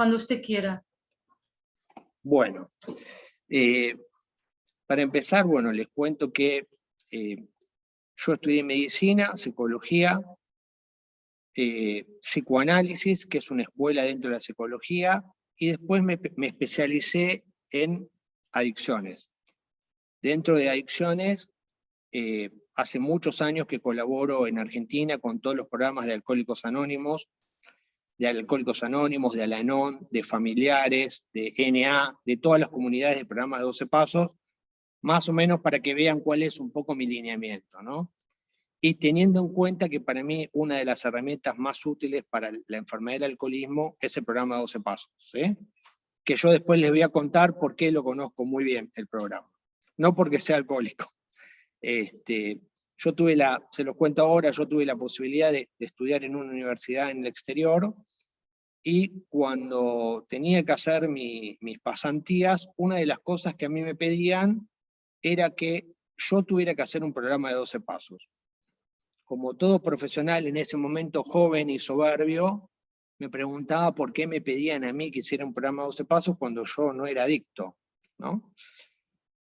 Cuando usted quiera. Bueno, para empezar, bueno, les cuento que yo estudié medicina, psicología, psicoanálisis, que es una escuela dentro de la psicología, y después me especialicé en adicciones. Dentro de adicciones, hace muchos años que colaboro en Argentina con todos los programas de Alcohólicos Anónimos, de Al-Anon, de familiares, de NA, de todas las comunidades del programa de 12 Pasos, más o menos para que vean cuál es un poco mi lineamiento, ¿no? Y teniendo en cuenta que para mí una de las herramientas más útiles para la enfermedad del alcoholismo es el programa 12 Pasos, ¿sí? Que yo después les voy a contar por qué lo conozco muy bien el programa. No porque sea alcohólico. Yo tuve se los cuento ahora, yo tuve la posibilidad de estudiar en una universidad en el exterior, y cuando tenía que hacer mis pasantías, una de las cosas que a mí me pedían era que yo tuviera que hacer un programa de 12 pasos. Como todo profesional en ese momento joven y soberbio, me preguntaba por qué me pedían a mí que hiciera un programa de 12 pasos cuando yo no era adicto, ¿no?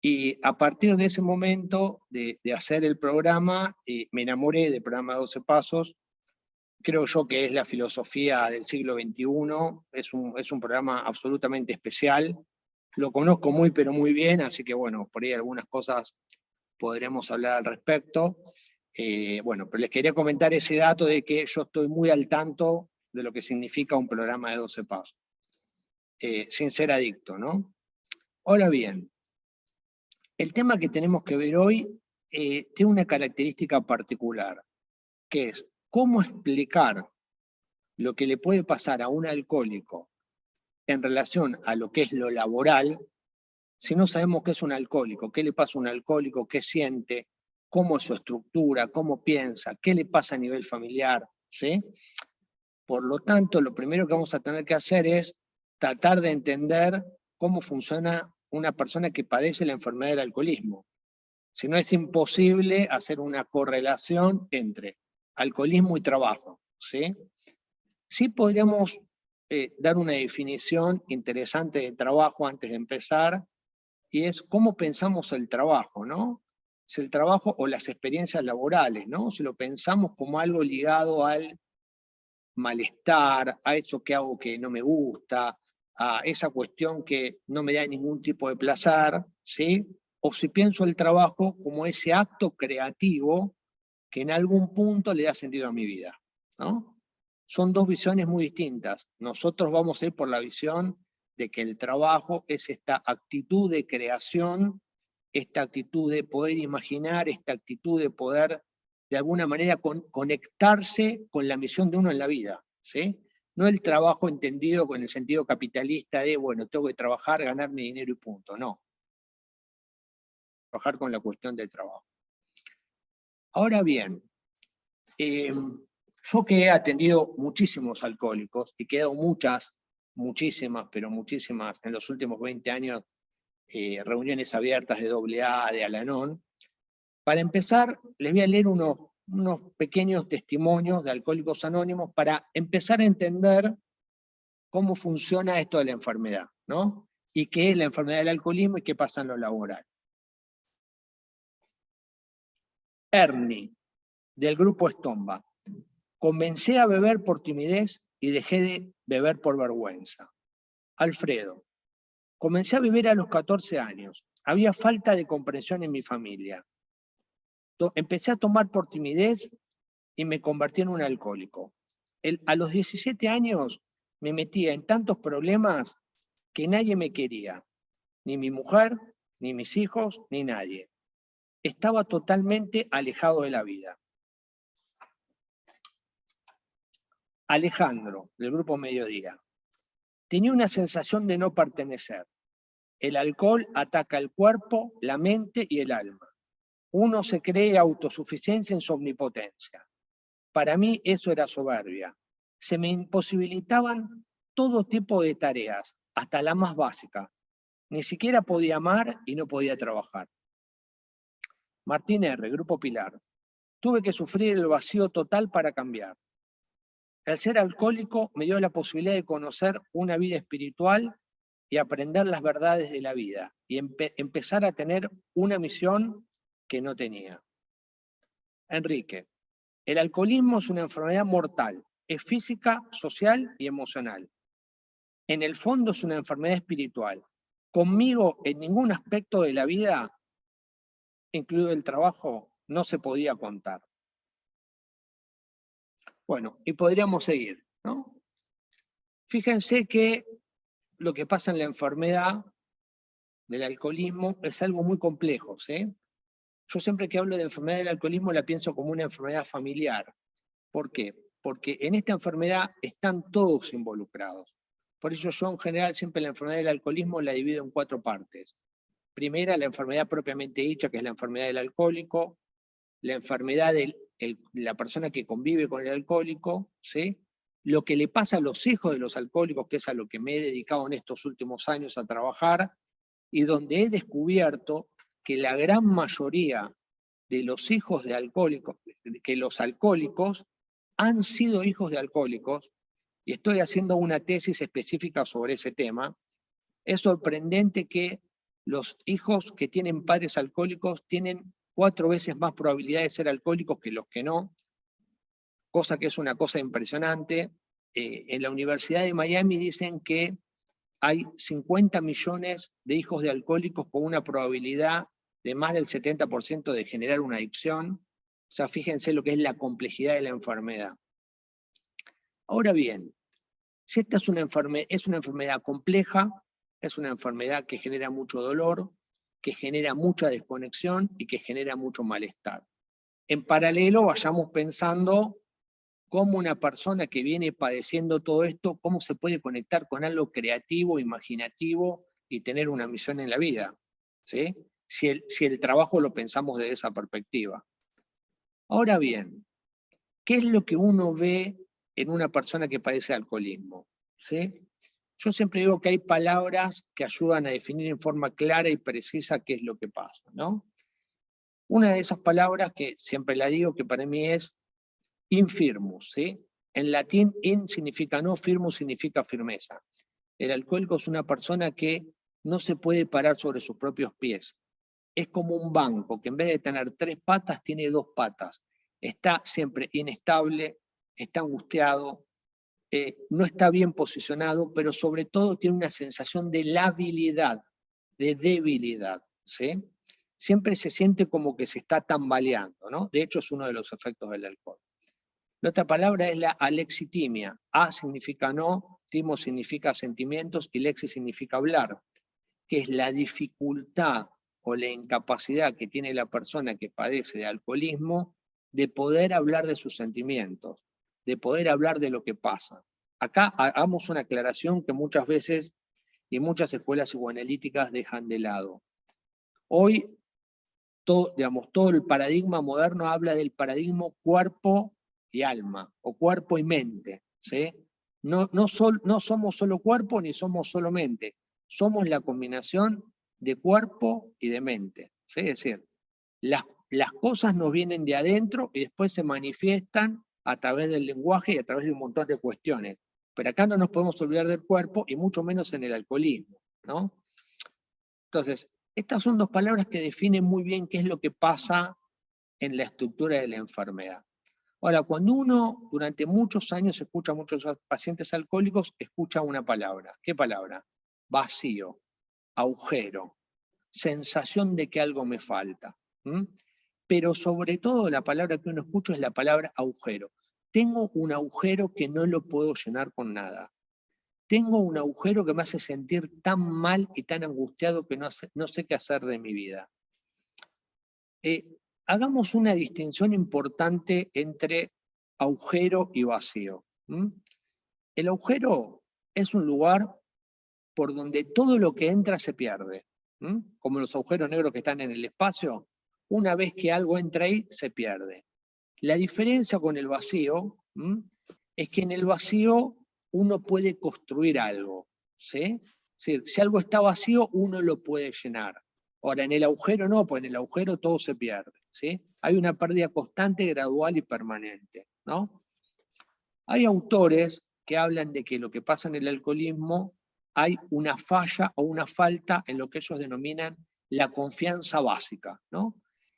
Y a partir de ese momento de hacer el programa, me enamoré del programa 12 pasos. Creo yo que es la filosofía del siglo XXI, es un programa absolutamente especial. Lo conozco muy pero muy bien, así que bueno, por ahí algunas cosas podremos hablar al respecto. Bueno, pero les quería comentar ese dato de que yo estoy muy al tanto de lo que significa un programa de 12 pasos, sin ser adicto, ¿no? Ahora bien, el tema que tenemos que ver hoy tiene una característica particular, que es cómo explicar lo que le puede pasar a un alcohólico en relación a lo que es lo laboral, si no sabemos qué es un alcohólico, qué le pasa a un alcohólico, qué siente, cómo es su estructura, cómo piensa, qué le pasa a nivel familiar, ¿sí? Por lo tanto, lo primero que vamos a tener que hacer es tratar de entender cómo funciona una persona que padece la enfermedad del alcoholismo. Si no, es imposible hacer una correlación entre alcoholismo y trabajo, ¿sí? Sí podríamos dar una definición interesante de trabajo antes de empezar, y es cómo pensamos el trabajo, ¿no? Si el trabajo o las experiencias laborales, ¿no? Si lo pensamos como algo ligado al malestar, a eso que hago que no me gusta, a esa cuestión que no me da ningún tipo de placer, ¿sí? O si pienso el trabajo como ese acto creativo que en algún punto le da sentido a mi vida, ¿no? Son dos visiones muy distintas. Nosotros vamos a ir por la visión de que el trabajo es esta actitud de creación, esta actitud de poder imaginar, esta actitud de poder de alguna manera conectarse con la misión de uno en la vida, ¿sí? No el trabajo entendido con el sentido capitalista de, bueno, tengo que trabajar, ganar mi dinero y punto, no. Trabajar con la cuestión del trabajo. Ahora bien, yo que he atendido muchísimos alcohólicos y que he dado muchísimas, pero muchísimas, en los últimos 20 años, reuniones abiertas de AA, de Al-Anon. Para empezar, les voy a leer unos pequeños testimonios de Alcohólicos Anónimos para empezar a entender cómo funciona esto de la enfermedad, ¿no? Y qué es la enfermedad del alcoholismo y qué pasa en lo laboral. Ernie, del grupo Estomba. Comencé a beber por timidez y dejé de beber por vergüenza. Alfredo. Comencé a beber a los 14 años. Había falta de comprensión en mi familia. Empecé a tomar por timidez y me convertí en un alcohólico. A los 17 años me metía en tantos problemas que nadie me quería. Ni mi mujer, ni mis hijos, ni nadie. Estaba totalmente alejado de la vida. Alejandro, del grupo Mediodía. Tenía una sensación de no pertenecer. El alcohol ataca el cuerpo, la mente y el alma. Uno se cree autosuficiencia en su omnipotencia. Para mí eso era soberbia. Se me imposibilitaban todo tipo de tareas, hasta la más básica. Ni siquiera podía amar y no podía trabajar. Martín R., Grupo Pilar. Tuve que sufrir el vacío total para cambiar. El ser alcohólico me dio la posibilidad de conocer una vida espiritual y aprender las verdades de la vida y empezar a tener una misión que no tenía. Enrique, el alcoholismo es una enfermedad mortal, es física, social y emocional. En el fondo es una enfermedad espiritual. Conmigo en ningún aspecto de la vida, incluido el trabajo, no se podía contar. Bueno, y podríamos seguir, ¿no? Fíjense que lo que pasa en la enfermedad del alcoholismo es algo muy complejo, ¿sí? Yo siempre que hablo de enfermedad del alcoholismo la pienso como una enfermedad familiar. ¿Por qué? Porque en esta enfermedad están todos involucrados. Por eso yo en general siempre la enfermedad del alcoholismo la divido en 4 partes. Primera, la enfermedad propiamente dicha, que es la enfermedad del alcohólico, la enfermedad de la persona que convive con el alcohólico, ¿sí? Lo que le pasa a los hijos de los alcohólicos, que es a lo que me he dedicado en estos últimos años a trabajar, y donde he descubierto que la gran mayoría de los hijos de alcohólicos, que los alcohólicos han sido hijos de alcohólicos, y estoy haciendo una tesis específica sobre ese tema. Es sorprendente que los hijos que tienen padres alcohólicos tienen 4 veces más probabilidad de ser alcohólicos que los que no, cosa que es una cosa impresionante. En la Universidad de Miami dicen que hay 50 millones de hijos de alcohólicos con una probabilidad de más del 70% de generar una adicción. O sea, fíjense lo que es la complejidad de la enfermedad. Ahora bien, si esta es una enfermedad compleja, es una enfermedad que genera mucho dolor, que genera mucha desconexión y que genera mucho malestar. En paralelo, vayamos pensando cómo una persona que viene padeciendo todo esto, cómo se puede conectar con algo creativo, imaginativo y tener una misión en la vida, ¿sí? Si el trabajo lo pensamos desde esa perspectiva. Ahora bien, ¿qué es lo que uno ve en una persona que padece alcoholismo? ¿Sí? Yo siempre digo que hay palabras que ayudan a definir en forma clara y precisa qué es lo que pasa, ¿no? Una de esas palabras que siempre la digo, que para mí es infirmus, ¿sí? En latín, in significa no, firmus significa firmeza. El alcohólico es una persona que no se puede parar sobre sus propios pies. Es como un banco que en vez de tener 3 patas, tiene 2 patas. Está siempre inestable, está angustiado, no está bien posicionado, pero sobre todo tiene una sensación de labilidad, de debilidad, ¿sí? Siempre se siente como que se está tambaleando, ¿no? De hecho, es uno de los efectos del alcohol. La otra palabra es la alexitimia. A significa no, timo significa sentimientos y lexi significa hablar, que es la dificultad o la incapacidad que tiene la persona que padece de alcoholismo de poder hablar de sus sentimientos, de poder hablar de lo que pasa. Acá hagamos una aclaración que muchas veces y muchas escuelas psicoanalíticas dejan de lado. Hoy, todo el paradigma moderno habla del paradigma cuerpo y alma, o cuerpo y mente, ¿sí? No somos solo cuerpo ni somos solo mente, somos la combinación de cuerpo y de mente, ¿sí? Es decir, las cosas nos vienen de adentro y después se manifiestan a través del lenguaje y a través de un montón de cuestiones. Pero acá no nos podemos olvidar del cuerpo y mucho menos en el alcoholismo, ¿no? Entonces, estas son 2 palabras que definen muy bien qué es lo que pasa en la estructura de la enfermedad. Ahora, cuando uno durante muchos años escucha a muchos pacientes alcohólicos, escucha una palabra. ¿Qué palabra? Vacío, agujero, sensación de que algo me falta. Pero sobre todo la palabra que uno escucha es la palabra agujero. Tengo un agujero que no lo puedo llenar con nada. Tengo un agujero que me hace sentir tan mal y tan angustiado que no sé qué hacer de mi vida. Hagamos una distinción importante entre agujero y vacío. El agujero es un lugar por donde todo lo que entra se pierde. Como los agujeros negros que están en el espacio, una vez que algo entra ahí, se pierde. La diferencia con el vacío es que en el vacío uno puede construir algo, ¿sí? Es decir, si algo está vacío, uno lo puede llenar. Ahora, en el agujero no, pues en el agujero todo se pierde, ¿sí? Hay una pérdida constante, gradual y permanente, ¿no? Hay autores que hablan de que lo que pasa en el alcoholismo hay una falla o una falta en lo que ellos denominan la confianza básica, ¿no?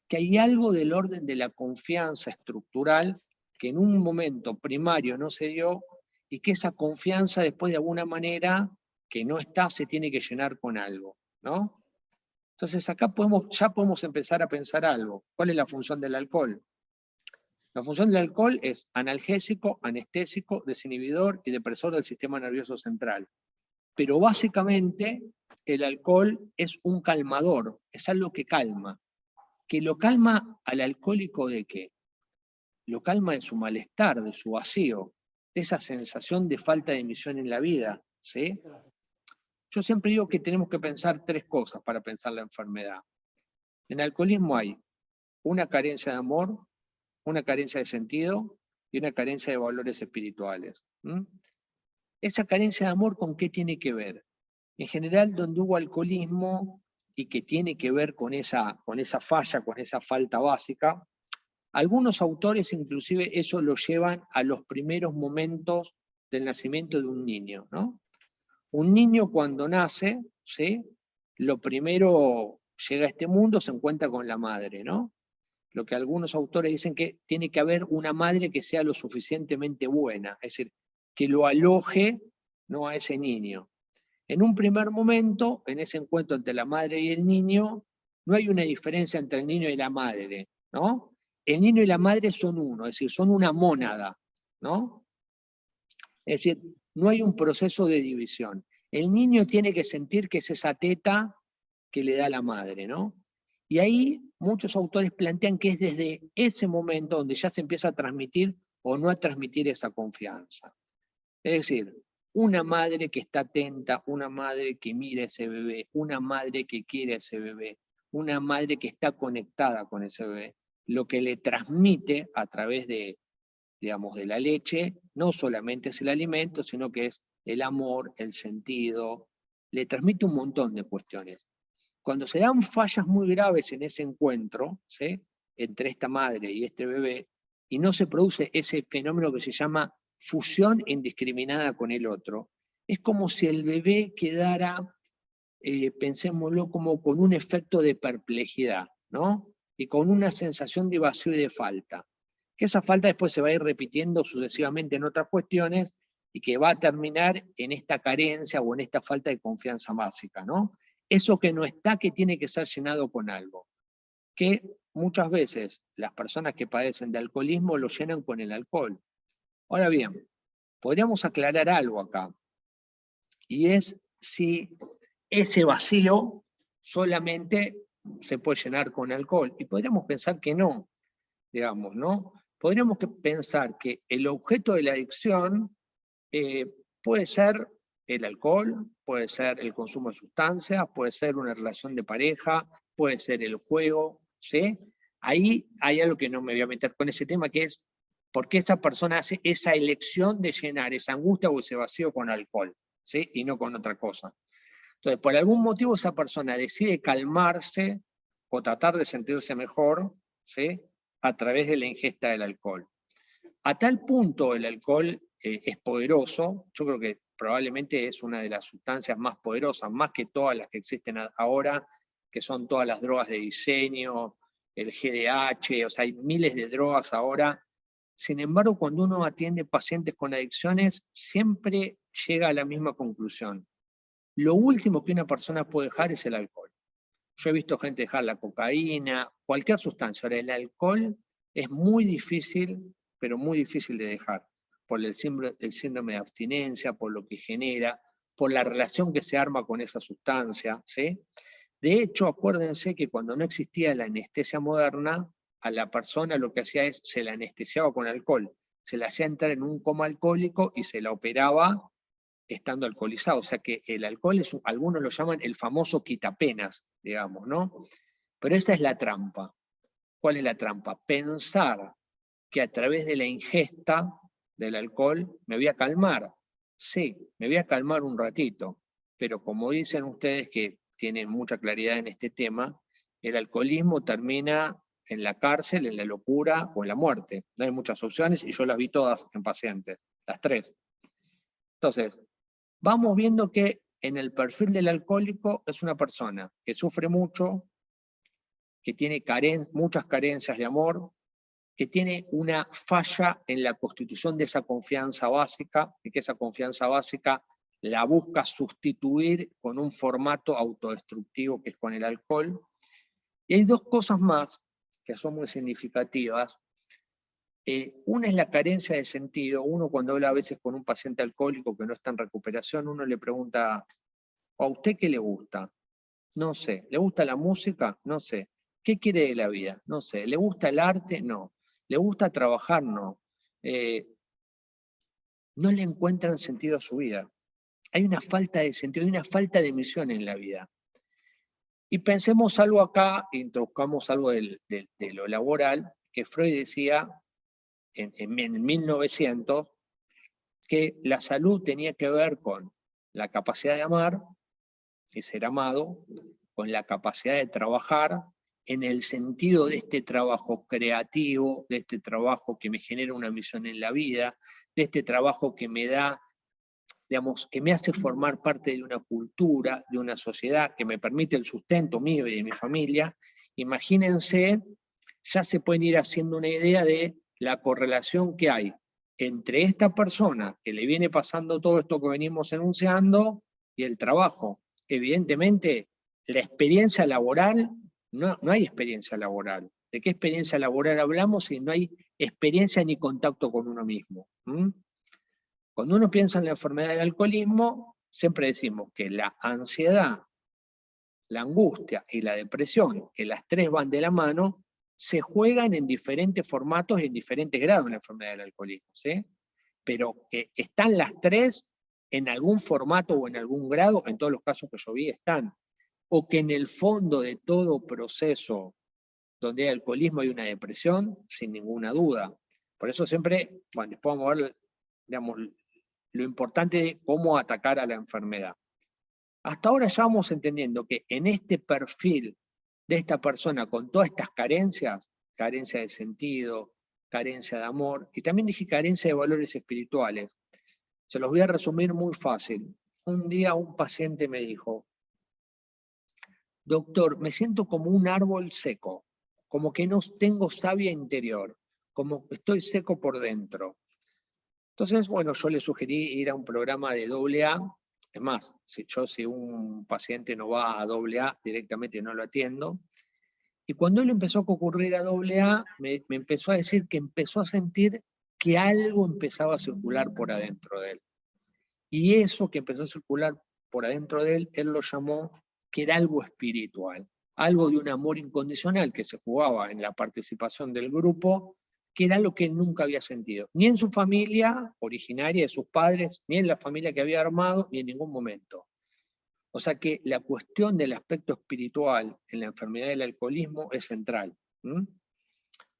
Que hay algo del orden de la confianza estructural que en un momento primario no se dio y que esa confianza después de alguna manera que no está se tiene que llenar con algo, ¿no? Entonces acá ya podemos empezar a pensar algo. ¿Cuál es la función del alcohol? La función del alcohol es analgésico, anestésico, desinhibidor y depresor del sistema nervioso central. Pero básicamente el alcohol es un calmador, es algo que calma. ¿Que lo calma al alcohólico de qué? Lo calma de su malestar, de su vacío, de esa sensación de falta de misión en la vida, ¿sí? Yo siempre digo que tenemos que pensar tres cosas para pensar la enfermedad. En el alcoholismo hay una carencia de amor, una carencia de sentido y una carencia de valores espirituales. Esa carencia de amor, ¿con qué tiene que ver? En general, donde hubo alcoholismo y que tiene que ver con esa falla, con esa falta básica, algunos autores inclusive eso lo llevan a los primeros momentos del nacimiento de un niño, ¿no? Un niño cuando nace, ¿sí? Lo primero llega a este mundo, se encuentra con la madre, ¿no? Lo que algunos autores dicen que tiene que haber una madre que sea lo suficientemente buena, es decir, que lo aloje, no a ese niño. En un primer momento, en ese encuentro entre la madre y el niño, no hay una diferencia entre el niño y la madre, ¿no? El niño y la madre son uno, es decir, son una mónada, ¿no? Es decir, no hay un proceso de división. El niño tiene que sentir que es esa teta que le da la madre, ¿no? Y ahí muchos autores plantean que es desde ese momento donde ya se empieza a transmitir o no a transmitir esa confianza. Es decir, una madre que está atenta, una madre que mira a ese bebé, una madre que quiere a ese bebé, una madre que está conectada con ese bebé, lo que le transmite a través de, digamos, de la leche, no solamente es el alimento, sino que es el amor, el sentido, le transmite un montón de cuestiones. Cuando se dan fallas muy graves en ese encuentro, ¿sí? Entre esta madre y este bebé, y no se produce ese fenómeno que se llama fusión indiscriminada con el otro, es como si el bebé quedara, pensémoslo, como con un efecto de perplejidad, ¿no? Y con una sensación de vacío y de falta. Que esa falta después se va a ir repitiendo sucesivamente en otras cuestiones y que va a terminar en esta carencia o en esta falta de confianza básica, ¿no? Eso que no está, que tiene que ser llenado con algo. Que muchas veces las personas que padecen de alcoholismo lo llenan con el alcohol. Ahora bien, podríamos aclarar algo acá, y es si ese vacío solamente se puede llenar con alcohol. Y podríamos pensar que no, digamos, ¿no? Podríamos pensar que el objeto de la adicción puede ser el alcohol, puede ser el consumo de sustancias, puede ser una relación de pareja, puede ser el juego, ¿sí? Ahí hay algo que no me voy a meter con ese tema, que es por qué esa persona hace esa elección de llenar esa angustia o ese vacío con alcohol, ¿sí? Y no con otra cosa. Entonces, por algún motivo esa persona decide calmarse o tratar de sentirse mejor, ¿sí? A través de la ingesta del alcohol. A tal punto el alcohol es poderoso, yo creo que probablemente es una de las sustancias más poderosas, más que todas las que existen ahora, que son todas las drogas de diseño, el GDH, o sea, hay miles de drogas ahora. Sin embargo, cuando uno atiende pacientes con adicciones, siempre llega a la misma conclusión. Lo último que una persona puede dejar es el alcohol. Yo he visto gente dejar la cocaína, cualquier sustancia. Ahora, el alcohol es muy difícil, pero muy difícil de dejar, por el síndrome de abstinencia, por lo que genera, por la relación que se arma con esa sustancia, ¿sí? De hecho, acuérdense que cuando no existía la anestesia moderna, a la persona lo que hacía es, se la anestesiaba con alcohol, se la hacía entrar en un coma alcohólico y se la operaba estando alcoholizado. O sea que el alcohol, algunos lo llaman el famoso quitapenas, digamos, ¿no? Pero esa es la trampa. ¿Cuál es la trampa? Pensar que a través de la ingesta del alcohol me voy a calmar. Sí, me voy a calmar un ratito, pero como dicen ustedes que tienen mucha claridad en este tema, el alcoholismo termina en la cárcel, en la locura o en la muerte. No hay muchas opciones y yo las vi todas en pacientes. las tres. Entonces, vamos viendo que en el perfil del alcohólico es una persona que sufre mucho, que tiene muchas carencias de amor, que tiene una falla en la constitución de esa confianza básica, y que esa confianza básica la busca sustituir con un formato autodestructivo que es con el alcohol. Y hay dos cosas más que son muy significativas. Una es la carencia de sentido. Uno cuando habla a veces con un paciente alcohólico que no está en recuperación, uno le pregunta, ¿a usted qué le gusta? No sé. ¿Le gusta la música? No sé. ¿Qué quiere de la vida? No sé. ¿Le gusta el arte? No. ¿Le gusta trabajar? No. No le encuentran sentido a su vida. Hay una falta de sentido, hay una falta de misión en la vida. Y pensemos algo acá, introduzcamos algo de lo laboral, que Freud decía en 1900, que la salud tenía que ver con la capacidad de amar y ser amado, con la capacidad de trabajar, en el sentido de este trabajo creativo, de este trabajo que me genera una misión en la vida, de este trabajo que me da, digamos, que me hace formar parte de una cultura, de una sociedad, que me permite el sustento mío y de mi familia. Imagínense, ya se pueden ir haciendo una idea de la correlación que hay entre esta persona que le viene pasando todo esto que venimos enunciando y el trabajo. Evidentemente, la experiencia laboral, no hay experiencia laboral. ¿De qué experiencia laboral hablamos si no hay experiencia ni contacto con uno mismo? Cuando uno piensa en la enfermedad del alcoholismo, siempre decimos que la ansiedad, la angustia y la depresión, que las tres van de la mano, se juegan en diferentes formatos y en diferentes grados en la enfermedad del alcoholismo, ¿sí? Pero que están las tres en algún formato o en algún grado, en todos los casos que yo vi están. O que en el fondo de todo proceso donde hay alcoholismo hay una depresión, sin ninguna duda. Por eso siempre, bueno, después vamos a ver, digamos, lo importante de cómo atacar a la enfermedad. Hasta ahora ya vamos entendiendo que en este perfil de esta persona con todas estas carencias, carencia de sentido, carencia de amor, y también dije carencia de valores espirituales, se los voy a resumir muy fácil. Un día un paciente me dijo, doctor, me siento como un árbol seco, como que no tengo savia interior, como que estoy seco por dentro. Entonces, bueno, yo le sugerí ir a un programa de AA. Es más, si un paciente no va a AA, directamente no lo atiendo. Y cuando él empezó a concurrir a AA, me empezó a decir que empezó a sentir que algo empezaba a circular por adentro de él. Y eso que empezó a circular por adentro de él, él lo llamó que era algo espiritual, algo de un amor incondicional que se jugaba en la participación del grupo, que era lo que él nunca había sentido, ni en su familia originaria de sus padres, ni en la familia que había armado, ni en ningún momento. O sea que la cuestión del aspecto espiritual en la enfermedad del alcoholismo es central.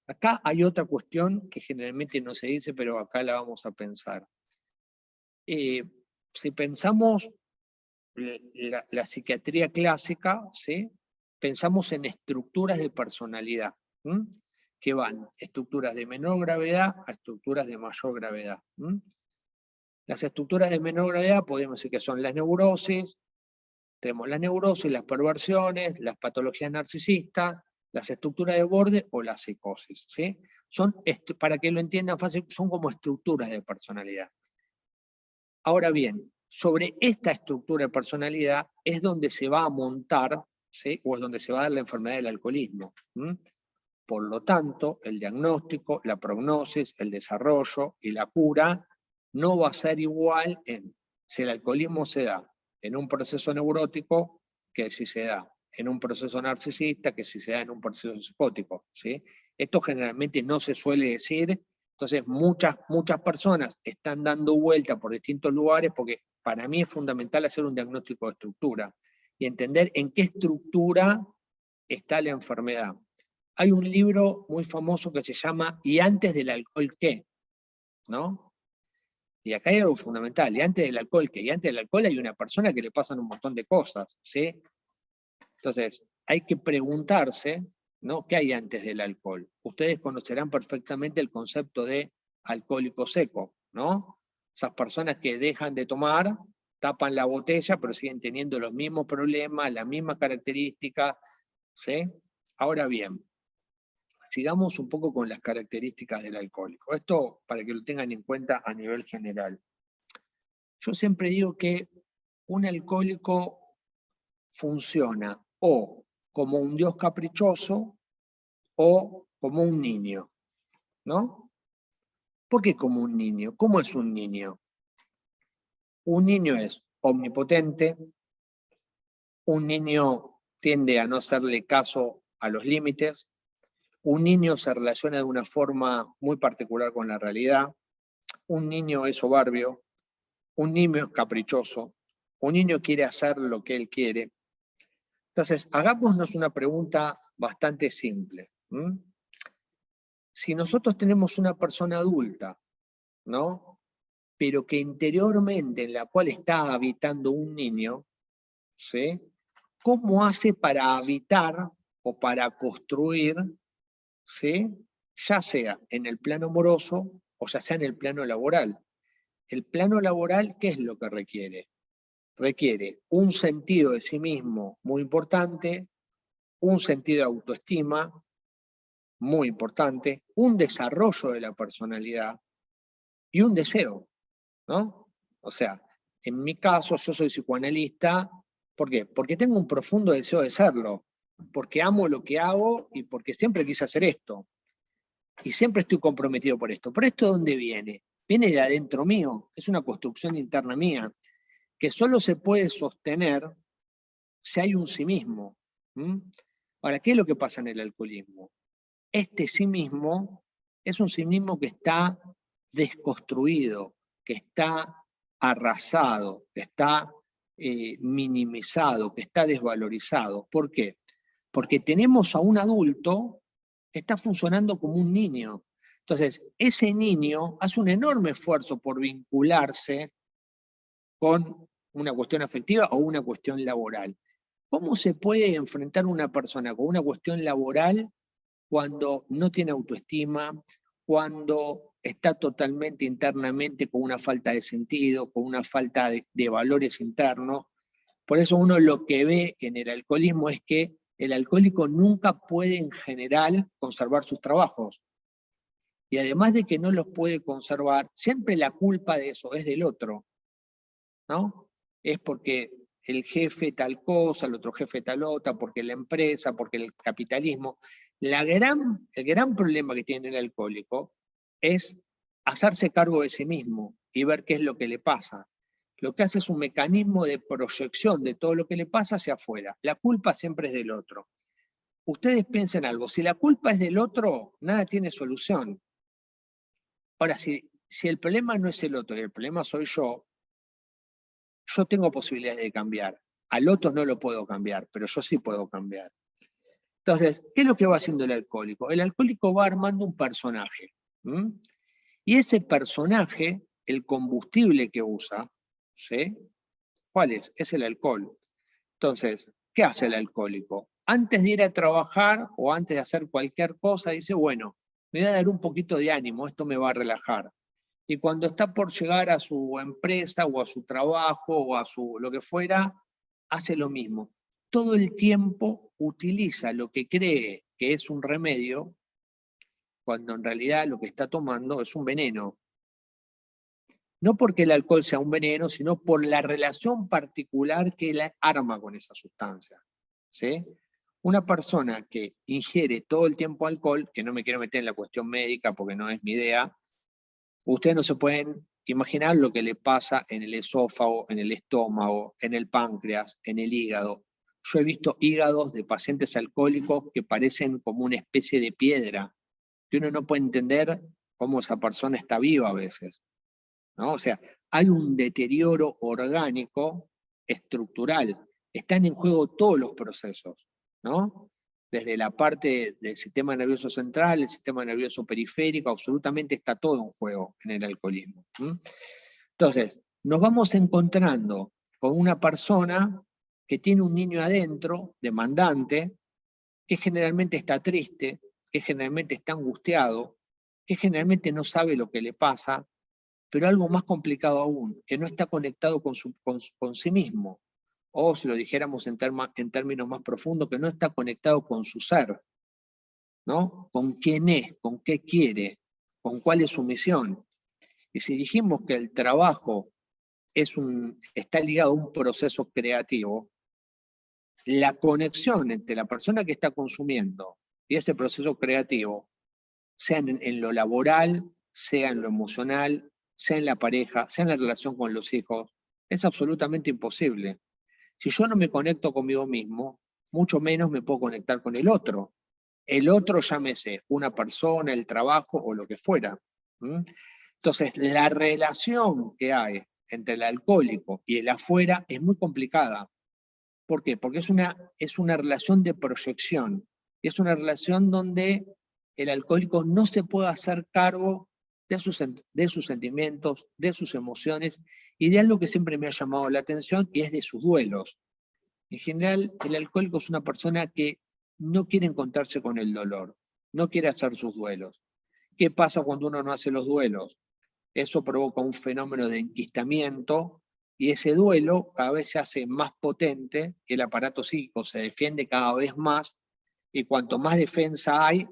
Acá hay otra cuestión que generalmente no se dice, pero acá la vamos a pensar. Si pensamos la psiquiatría clásica, ¿sí? Pensamos en estructuras de personalidad, que van estructuras de menor gravedad a estructuras de mayor gravedad. Las estructuras de menor gravedad podemos decir que son las neurosis, tenemos las neurosis, las perversiones, las patologías narcisistas, las estructuras de borde o la psicosis. ¿Sí? Son, para que lo entiendan fácil, son como estructuras de personalidad. Ahora bien, sobre esta estructura de personalidad es donde se va a montar, ¿sí? O es donde se va a dar la enfermedad del alcoholismo. Por lo tanto, el diagnóstico, la prognosis, el desarrollo y la cura no va a ser igual si el alcoholismo se da en un proceso neurótico que si se da en un proceso narcisista, que si se da en un proceso psicótico. ¿Sí? Esto generalmente no se suele decir. Entonces muchas personas están dando vuelta por distintos lugares porque para mí es fundamental hacer un diagnóstico de estructura y entender en qué estructura está la enfermedad. Hay un libro muy famoso que se llama ¿Y antes del alcohol qué? ¿No? Y acá hay algo fundamental, ¿y antes del alcohol qué? Y antes del alcohol hay una persona que le pasan un montón de cosas, ¿sí? Entonces, hay que preguntarse, ¿no? ¿Qué hay antes del alcohol? Ustedes conocerán perfectamente el concepto de alcohólico seco, ¿no? Esas personas que dejan de tomar, tapan la botella, pero siguen teniendo los mismos problemas, las mismas características, ¿sí? Ahora bien, sigamos un poco con las características del alcohólico. Esto para que lo tengan en cuenta a nivel general. Yo siempre digo que un alcohólico funciona o como un dios caprichoso o como un niño, ¿no? ¿Por qué como un niño? ¿Cómo es un niño? Un niño es omnipotente, un niño tiende a no hacerle caso a los límites, un niño se relaciona de una forma muy particular con la realidad, un niño es soberbio, un niño es caprichoso, un niño quiere hacer lo que él quiere. Entonces, hagámonos una pregunta bastante simple. Si nosotros tenemos una persona adulta, ¿no? Pero que interiormente en la cual está habitando un niño, ¿sí? ¿Cómo hace para habitar o para construir, ¿sí? Ya sea en el plano amoroso o ya sea en el plano laboral? El plano laboral, ¿qué es lo que requiere? Requiere un sentido de sí mismo muy importante, un sentido de autoestima muy importante, un desarrollo de la personalidad y un deseo, ¿no? O sea, en mi caso yo soy psicoanalista, ¿por qué? Porque tengo un profundo deseo de serlo, porque amo lo que hago y porque siempre quise hacer esto. Y siempre estoy comprometido por esto. ¿Por esto de dónde viene? Viene de adentro mío, es una construcción interna mía, que solo se puede sostener si hay un sí mismo. Ahora, ¿qué es lo que pasa en el alcoholismo? Este sí mismo es un sí mismo que está desconstruido, que está arrasado, que está minimizado, que está desvalorizado. ¿Por qué? Porque tenemos a un adulto que está funcionando como un niño. Entonces, ese niño hace un enorme esfuerzo por vincularse con una cuestión afectiva o una cuestión laboral. ¿Cómo se puede enfrentar una persona con una cuestión laboral cuando no tiene autoestima, cuando está totalmente internamente con una falta de sentido, con una falta de valores internos? Por eso uno lo que ve en el alcoholismo es que el alcohólico nunca puede en general conservar sus trabajos. Y además de que no los puede conservar, siempre la culpa de eso es del otro, ¿no? Es porque el jefe tal cosa, el otro jefe tal otra, porque la empresa, porque el capitalismo. El gran problema que tiene el alcohólico es hacerse cargo de sí mismo y ver qué es lo que le pasa. Lo que hace es un mecanismo de proyección de todo lo que le pasa hacia afuera. La culpa siempre es del otro. Ustedes piensen algo, si la culpa es del otro, nada tiene solución. Ahora, si el problema no es el otro y el problema soy yo tengo posibilidades de cambiar. Al otro no lo puedo cambiar, pero yo sí puedo cambiar. Entonces, ¿qué es lo que va haciendo el alcohólico? El alcohólico va armando un personaje. Y ese personaje, el combustible que usa, ¿sí? ¿Cuál es? Es el alcohol. Entonces, ¿qué hace el alcohólico? Antes de ir a trabajar o antes de hacer cualquier cosa, dice, bueno, me voy a dar un poquito de ánimo, esto me va a relajar. Y cuando está por llegar a su empresa o a su trabajo o a su lo que fuera, hace lo mismo. Todo el tiempo utiliza lo que cree que es un remedio, cuando en realidad lo que está tomando es un veneno. No porque el alcohol sea un veneno, sino por la relación particular que él arma con esa sustancia. ¿Sí? Una persona que ingiere todo el tiempo alcohol, que no me quiero meter en la cuestión médica porque no es mi idea, ustedes no se pueden imaginar lo que le pasa en el esófago, en el estómago, en el páncreas, en el hígado. Yo he visto hígados de pacientes alcohólicos que parecen como una especie de piedra, que uno no puede entender cómo esa persona está viva a veces, ¿no? O sea, hay un deterioro orgánico estructural. Están en juego todos los procesos, ¿no? Desde la parte del sistema nervioso central, el sistema nervioso periférico, absolutamente está todo en juego en el alcoholismo. Entonces, nos vamos encontrando con una persona que tiene un niño adentro, demandante, que generalmente está triste, que generalmente está angustiado, que generalmente no sabe lo que le pasa, pero algo más complicado aún, que no está conectado con sí mismo, o si lo dijéramos en términos más profundos, que no está conectado con su ser, ¿no? Con quién es, con qué quiere, con cuál es su misión. Y si dijimos que el trabajo está ligado a un proceso creativo, la conexión entre la persona que está consumiendo y ese proceso creativo, sea en lo laboral, sea en lo emocional, sea en la pareja, sea en la relación con los hijos, es absolutamente imposible. Si yo no me conecto conmigo mismo, mucho menos me puedo conectar con el otro. El otro, llámese una persona, el trabajo o lo que fuera. Entonces, la relación que hay entre el alcohólico y el afuera es muy complicada. ¿Por qué? Porque es una relación de proyección. Es una relación donde el alcohólico no se puede hacer cargo de sus sentimientos, de sus emociones y de algo que siempre me ha llamado la atención, y es de sus duelos. En general, el alcohólico es una persona que no quiere encontrarse con el dolor, no quiere hacer sus duelos. ¿Qué pasa cuando uno no hace los duelos? Eso provoca un fenómeno de enquistamiento, y ese duelo cada vez se hace más potente, el aparato psíquico se defiende cada vez más, y cuanto más defensa hay,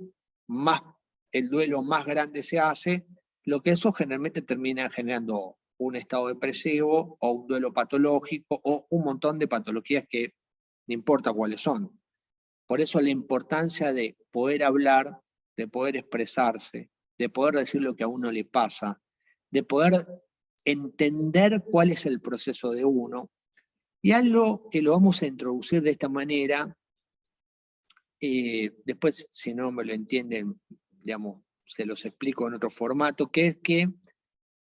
más el duelo más grande se hace, lo que eso generalmente termina generando un estado depresivo o un duelo patológico o un montón de patologías que no importa cuáles son. Por eso la importancia de poder hablar, de poder expresarse, de poder decir lo que a uno le pasa, de poder entender cuál es el proceso de uno. Y algo que lo vamos a introducir de esta manera, después si no me lo entienden, digamos, se los explico en otro formato, que es que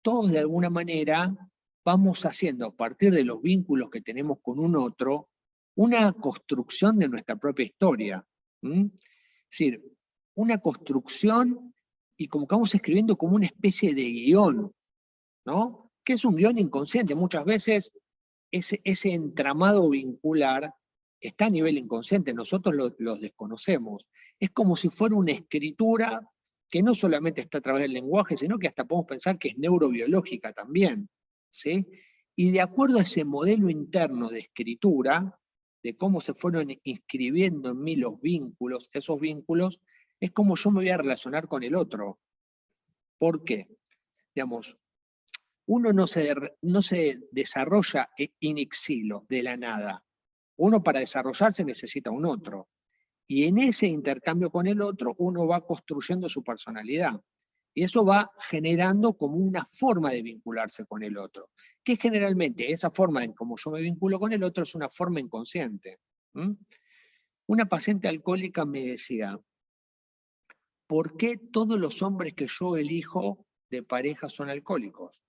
todos de alguna manera vamos haciendo, a partir de los vínculos que tenemos con un otro, una construcción de nuestra propia historia. Es decir, una construcción, y como que vamos escribiendo como una especie de guión, ¿no? Que es un guión inconsciente. Muchas veces ese entramado vincular está a nivel inconsciente, nosotros los desconocemos. Es como si fuera una escritura que no solamente está a través del lenguaje, sino que hasta podemos pensar que es neurobiológica también, ¿sí? Y de acuerdo a ese modelo interno de escritura, de cómo se fueron inscribiendo en mí los vínculos, esos vínculos, es como yo me voy a relacionar con el otro. ¿Por qué? Digamos, uno no se desarrolla in exilo, de la nada. Uno para desarrollarse necesita un otro. Y en ese intercambio con el otro, uno va construyendo su personalidad. Y eso va generando como una forma de vincularse con el otro. Que generalmente esa forma en cómo yo me vinculo con el otro es una forma inconsciente. Una paciente alcohólica me decía, ¿por qué todos los hombres que yo elijo de pareja son alcohólicos?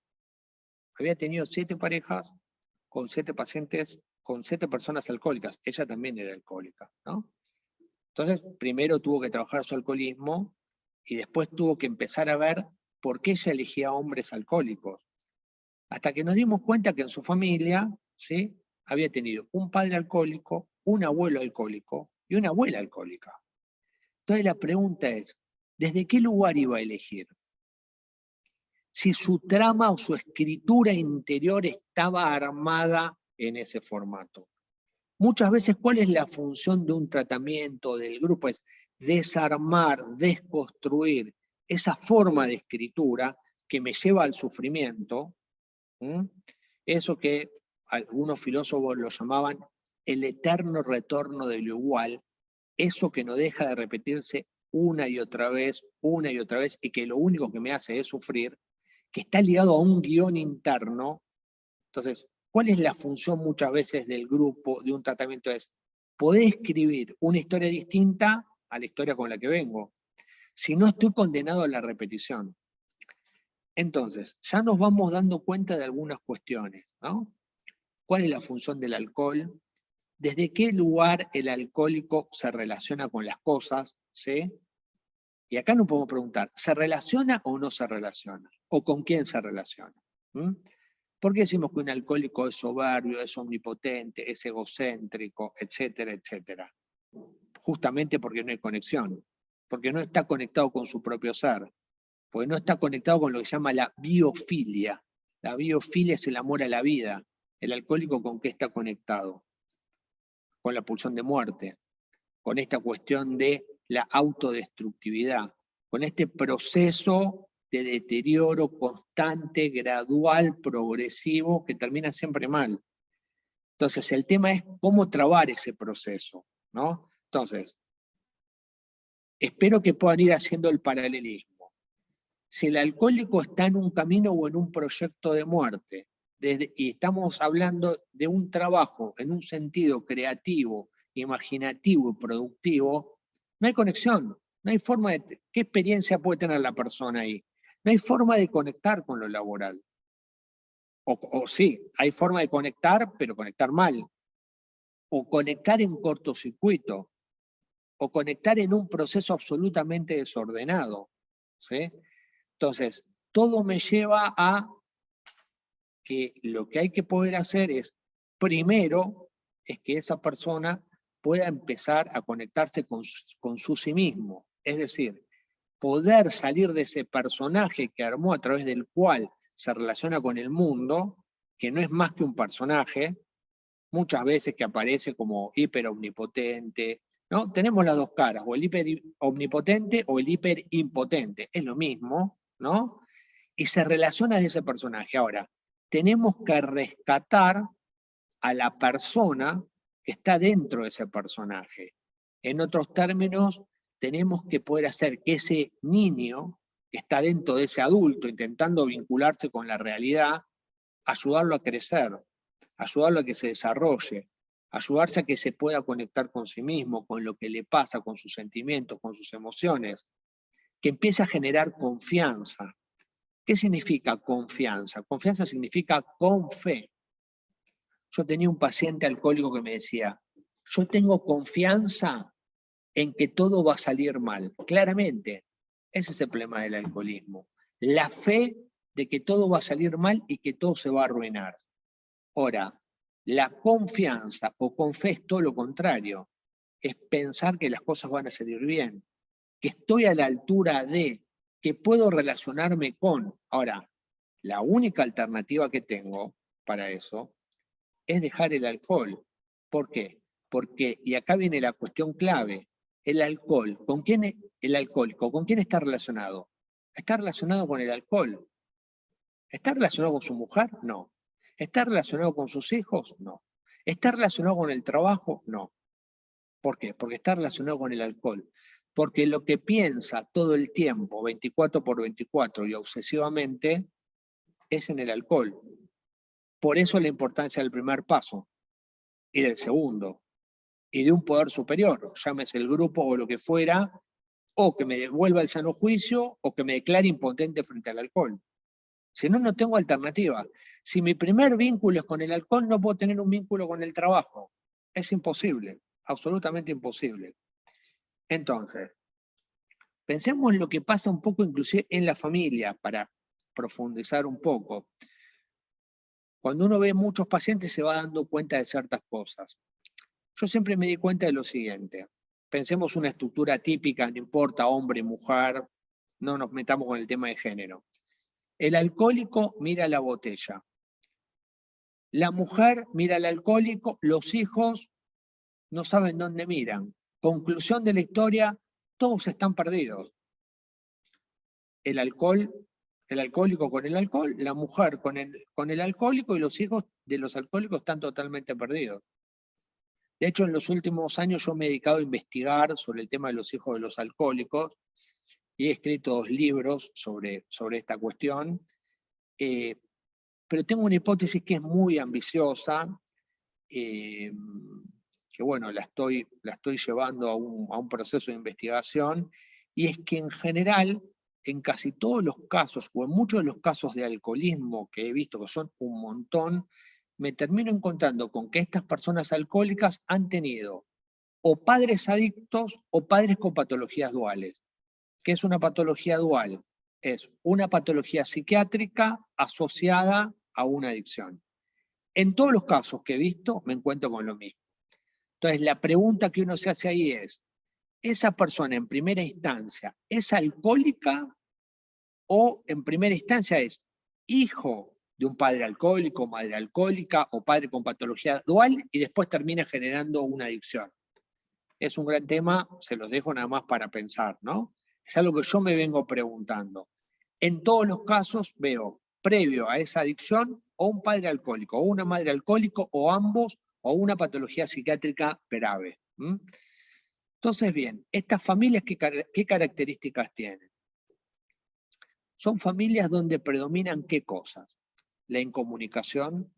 Había tenido 7 parejas con 7 pacientes, con 7 personas alcohólicas. Ella también era alcohólica, ¿no? Entonces, primero tuvo que trabajar su alcoholismo y después tuvo que empezar a ver por qué ella elegía hombres alcohólicos. Hasta que nos dimos cuenta que en su familia, ¿sí?, había tenido un padre alcohólico, un abuelo alcohólico y una abuela alcohólica. Entonces la pregunta es, ¿desde qué lugar iba a elegir? Si su trama o su escritura interior estaba armada en ese formato. Muchas veces, ¿cuál es la función de un tratamiento del grupo? Es desarmar, desconstruir esa forma de escritura que me lleva al sufrimiento. Eso que algunos filósofos lo llamaban el eterno retorno de lo igual, eso que no deja de repetirse una y otra vez, y que lo único que me hace es sufrir, que está ligado a un guión interno. Entonces, ¿cuál es la función muchas veces del grupo, de un tratamiento? Es poder escribir una historia distinta a la historia con la que vengo. Si no, estoy condenado a la repetición. Entonces, ya nos vamos dando cuenta de algunas cuestiones, ¿no? ¿Cuál es la función del alcohol? ¿Desde qué lugar el alcohólico se relaciona con las cosas? ¿Sí? Y acá nos podemos preguntar, ¿se relaciona o no se relaciona? ¿O con quién se relaciona? ¿Por qué decimos que un alcohólico es soberbio, es omnipotente, es egocéntrico, etcétera, etcétera? Justamente porque no hay conexión, porque no está conectado con su propio ser. porque no está conectado con lo que se llama la biofilia. La biofilia es el amor a la vida. ¿El alcohólico con qué está conectado? Con la pulsión de muerte, con esta cuestión de la autodestructividad, con este proceso de deterioro constante, gradual, progresivo, que termina siempre mal. Entonces, el tema es cómo trabar ese proceso, ¿no? Entonces, espero que puedan ir haciendo el paralelismo. Si el alcohólico está en un camino o en un proyecto de muerte, y estamos hablando de un trabajo en un sentido creativo, imaginativo y productivo, no hay conexión, no hay forma de... ¿Qué experiencia puede tener la persona ahí? No hay forma de conectar con lo laboral. O sí, hay forma de conectar, pero conectar mal. O conectar en cortocircuito. O conectar en un proceso absolutamente desordenado. ¿Sí? Entonces, todo me lleva a que lo que hay que poder hacer es, primero, es que esa persona pueda empezar a conectarse con su sí mismo. Es decir, poder salir de ese personaje que armó a través del cual se relaciona con el mundo, que no es más que un personaje, muchas veces que aparece como hiperomnipotente, ¿no? Tenemos las dos caras, o el hiperomnipotente o el hiperimpotente, es lo mismo, ¿no? Y se relaciona de ese personaje. Ahora, tenemos que rescatar a la persona que está dentro de ese personaje. En otros términos, tenemos que poder hacer que ese niño que está dentro de ese adulto intentando vincularse con la realidad, ayudarlo a crecer, ayudarlo a que se desarrolle, ayudarse a que se pueda conectar con sí mismo, con lo que le pasa, con sus sentimientos, con sus emociones, que empiece a generar confianza. ¿Qué significa confianza? Confianza significa con fe. Yo tenía un paciente alcohólico que me decía, yo tengo confianza en que todo va a salir mal. Claramente, ese es el problema del alcoholismo. La fe de que todo va a salir mal y que todo se va a arruinar. Ahora, la confianza o con fe es todo lo contrario. Es pensar que las cosas van a salir bien, que estoy a la altura de, que puedo relacionarme con. Ahora, la única alternativa que tengo para eso es dejar el alcohol. ¿Por qué? Porque, y acá viene la cuestión clave, el alcohol, el alcohólico, ¿con quién está relacionado? ¿Está relacionado con el alcohol? ¿Está relacionado con su mujer? No. ¿Está relacionado con sus hijos? No. ¿Está relacionado con el trabajo? No. ¿Por qué? Porque está relacionado con el alcohol. Porque lo que piensa todo el tiempo, 24/24 y obsesivamente, es en el alcohol. Por eso la importancia del primer paso y del segundo, y de un poder superior, llámese el grupo o lo que fuera, o que me devuelva el sano juicio, o que me declare impotente frente al alcohol. Si no, no tengo alternativa. Si mi primer vínculo es con el alcohol, no puedo tener un vínculo con el trabajo. Es imposible, absolutamente imposible. Entonces, pensemos en lo que pasa un poco inclusive en la familia, para profundizar un poco. Cuando uno ve muchos pacientes se va dando cuenta de ciertas cosas. Yo siempre me di cuenta de lo siguiente. Pensemos una estructura típica, no importa hombre, mujer, no nos metamos con el tema de género. El alcohólico mira la botella. La mujer mira al alcohólico, los hijos no saben dónde miran. Conclusión de la historia, todos están perdidos. El alcohólico con el alcohol, la mujer con el alcohólico y los hijos de los alcohólicos están totalmente perdidos. De hecho, en los últimos años yo me he dedicado a investigar sobre el tema de los hijos de los alcohólicos y he escrito 2 libros sobre esta cuestión. Pero tengo una hipótesis que es muy ambiciosa, que bueno, la estoy llevando a un proceso de investigación, y es que en general, en casi todos los casos, o en muchos de los casos de alcoholismo que he visto, que son un montón, me termino encontrando con que estas personas alcohólicas han tenido o padres adictos o padres con patologías duales. ¿Qué es una patología dual? Es una patología psiquiátrica asociada a una adicción. En todos los casos que he visto, me encuentro con lo mismo. Entonces, la pregunta que uno se hace ahí es, ¿esa persona en primera instancia es alcohólica o en primera instancia es hijo de un padre alcohólico, madre alcohólica, o padre con patología dual, y después termina generando una adicción. Es un gran tema, se los dejo nada más para pensar, ¿no? Es algo que yo me vengo preguntando. En todos los casos veo, previo a esa adicción, o un padre alcohólico, o una madre alcohólico, o ambos, o una patología psiquiátrica grave. Entonces, bien, estas familias, ¿qué características tienen? Son familias donde predominan ¿qué cosas? La incomunicación,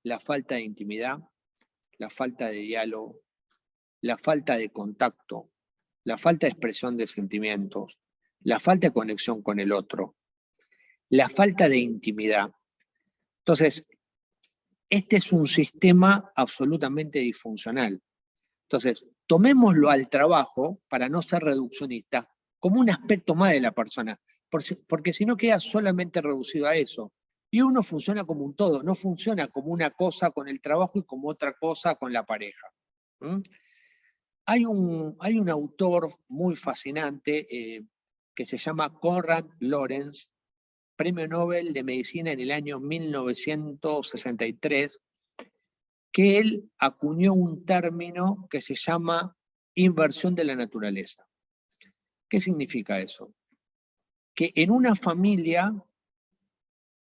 la falta de intimidad, la falta de diálogo, la falta de contacto, la falta de expresión de sentimientos, la falta de conexión con el otro, la falta de intimidad. Entonces, este es un sistema absolutamente disfuncional. Entonces, tomémoslo al trabajo, para no ser reduccionista, como un aspecto más de la persona, porque si no queda solamente reducido a eso. Y uno funciona como un todo, no funciona como una cosa con el trabajo y como otra cosa con la pareja. Hay un autor muy fascinante que se llama Konrad Lorenz, Premio Nobel de Medicina en el año 1963, que él acuñó un término que se llama inversión de la naturaleza. ¿Qué significa eso? Que en una familia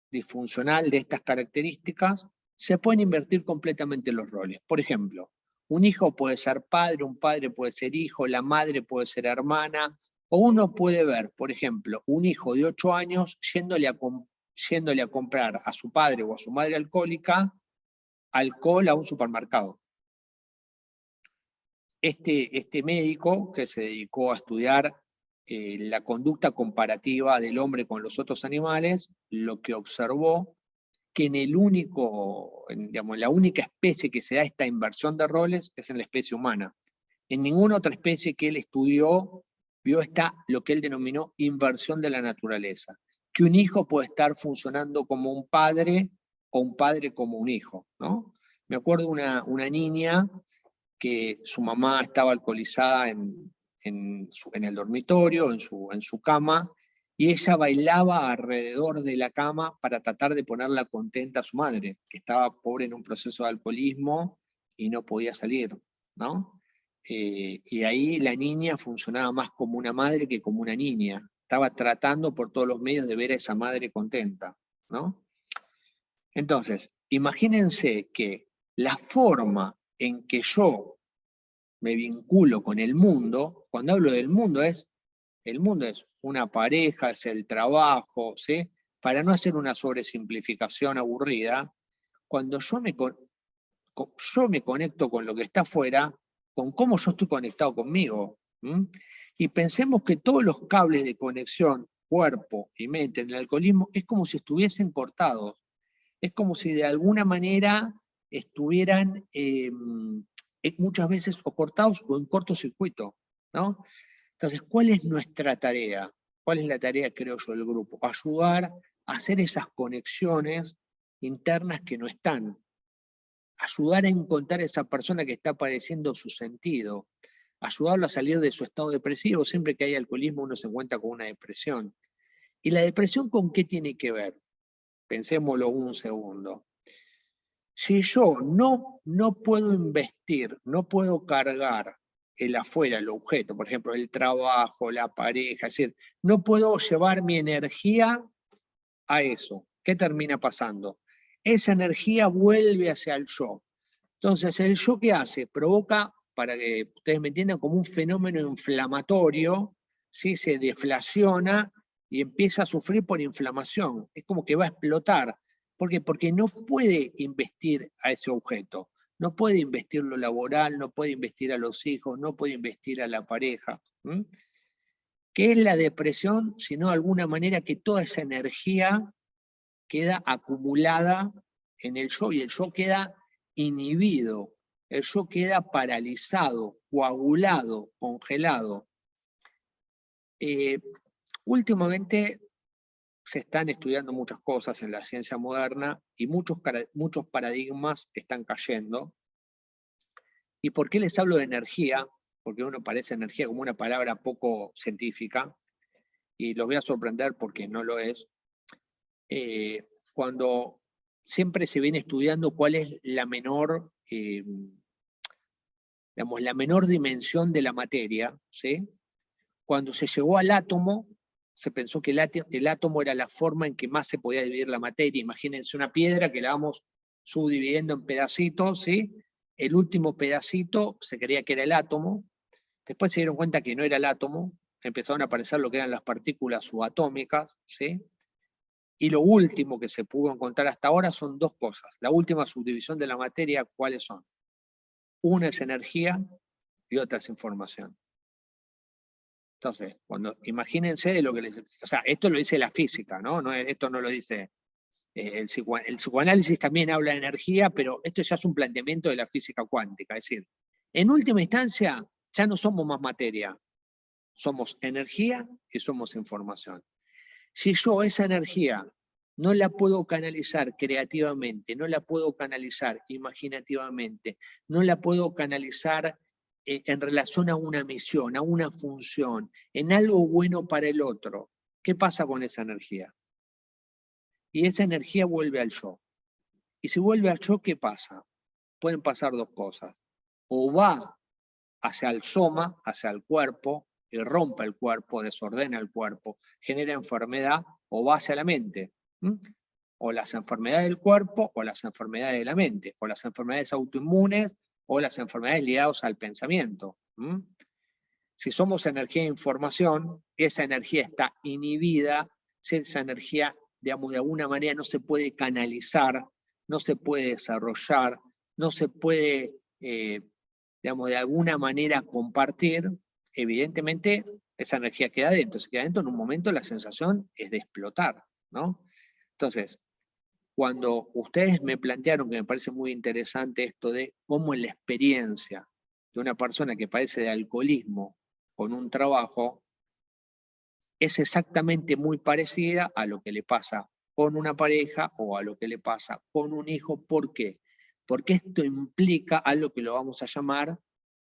disfuncional de estas características se pueden invertir completamente los roles. Por ejemplo, un hijo puede ser padre, un padre puede ser hijo, la madre puede ser hermana, o uno puede ver, por ejemplo, un hijo de 8 años yéndole a comprar a su padre o a su madre alcohólica alcohol a un supermercado. Este médico que se dedicó a estudiar la conducta comparativa del hombre con los otros animales, lo que observó que digamos, la única especie que se da esta inversión de roles es en la especie humana. En ninguna otra especie que él estudió vio lo que él denominó inversión de la naturaleza, que un hijo puede estar funcionando como un padre o un padre como un hijo, ¿no? Me acuerdo una niña que su mamá estaba alcoholizada en el dormitorio, en su cama, y ella bailaba alrededor de la cama para tratar de ponerla contenta a su madre, que estaba pobre en un proceso de alcoholismo y no podía salir, ¿no? Y ahí la niña funcionaba más como una madre que como una niña. Estaba tratando por todos los medios de ver a esa madre contenta, ¿no? Entonces, imagínense que la forma en que yo me vinculo con el mundo, cuando hablo del mundo el mundo es una pareja, es el trabajo, ¿sí? Para no hacer una sobresimplificación aburrida, cuando yo me conecto con lo que está afuera, con cómo yo estoy conectado conmigo. Y pensemos que todos los cables de conexión, cuerpo y mente en el alcoholismo, es como si estuviesen cortados. Es como si de alguna manera estuvieran muchas veces o cortados o en cortocircuito, ¿no? Entonces, ¿cuál es nuestra tarea? ¿Cuál es la tarea, creo yo, del grupo? Ayudar a hacer esas conexiones internas que no están. Ayudar a encontrar a esa persona que está padeciendo su sentido. Ayudarlo a salir de su estado depresivo. Siempre que hay alcoholismo uno se encuentra con una depresión. ¿Y la depresión con qué tiene que ver? Pensémoslo un segundo. Si yo no puedo investir, no puedo cargar el afuera, el objeto, por ejemplo, el trabajo, la pareja, es decir, no puedo llevar mi energía a eso. ¿Qué termina pasando? Esa energía vuelve hacia el yo. Entonces, ¿el yo qué hace? Provoca, para que ustedes me entiendan, como un fenómeno inflamatorio, ¿sí? Se deflaciona y empieza a sufrir por inflamación. Es como que va a explotar. ¿Por qué? Porque no puede investir a ese objeto. No puede investir lo laboral, no puede investir a los hijos, no puede investir a la pareja. ¿Qué es la depresión? Sino de alguna manera que toda esa energía queda acumulada en el yo y el yo queda inhibido, el yo queda paralizado, coagulado, congelado. Últimamente se están estudiando muchas cosas en la ciencia moderna y muchos paradigmas están cayendo. ¿Y por qué les hablo de energía? Porque uno parece energía como una palabra poco científica. y los voy a sorprender porque no lo es, cuando siempre se viene estudiando cuál es la menor, digamos, la menor dimensión de la materia, ¿sí? Cuando se llegó al átomo, se pensó que el átomo era la forma en que más se podía dividir la materia. Imagínense una piedra que la vamos subdividiendo en pedacitos, ¿sí? El último pedacito se creía que era el átomo, después se dieron cuenta que no era el átomo, empezaron a aparecer lo que eran las partículas subatómicas, ¿sí? Y lo último que se pudo encontrar hasta ahora son dos cosas. La última subdivisión de la materia, ¿cuáles son? Una es energía y otra es información. Entonces, imagínense de lo que les... O sea, esto lo dice la física, ¿no? Esto no lo dice... el psicoanálisis también habla de energía, pero esto ya es un planteamiento de la física cuántica. Es decir, en última instancia, ya no somos más materia. Somos energía y somos información. Si yo esa energía no la puedo canalizar creativamente, no la puedo canalizar imaginativamente, no la puedo canalizar en relación a una misión, a una función, en algo bueno para el otro, ¿qué pasa con esa energía? Y esa energía vuelve al yo. Y si vuelve al yo, ¿qué pasa? Pueden pasar dos cosas. O va hacia el soma, hacia el cuerpo, y rompe el cuerpo, desordena el cuerpo, genera enfermedad, o va hacia la mente. O las enfermedades del cuerpo, o las enfermedades de la mente, o las enfermedades autoinmunes, o las enfermedades ligadas al pensamiento. Si somos energía e información, esa energía está inhibida, esa energía, digamos, de alguna manera no se puede canalizar, no se puede desarrollar, no se puede, digamos, de alguna manera compartir, evidentemente esa energía queda adentro. Si queda adentro, en un momento la sensación es de explotar, ¿no? Entonces, cuando ustedes me plantearon, que me parece muy interesante esto de cómo en la experiencia de una persona que padece de alcoholismo con un trabajo, es exactamente muy parecida a lo que le pasa con una pareja o a lo que le pasa con un hijo. ¿Por qué? Porque esto implica algo que lo vamos a llamar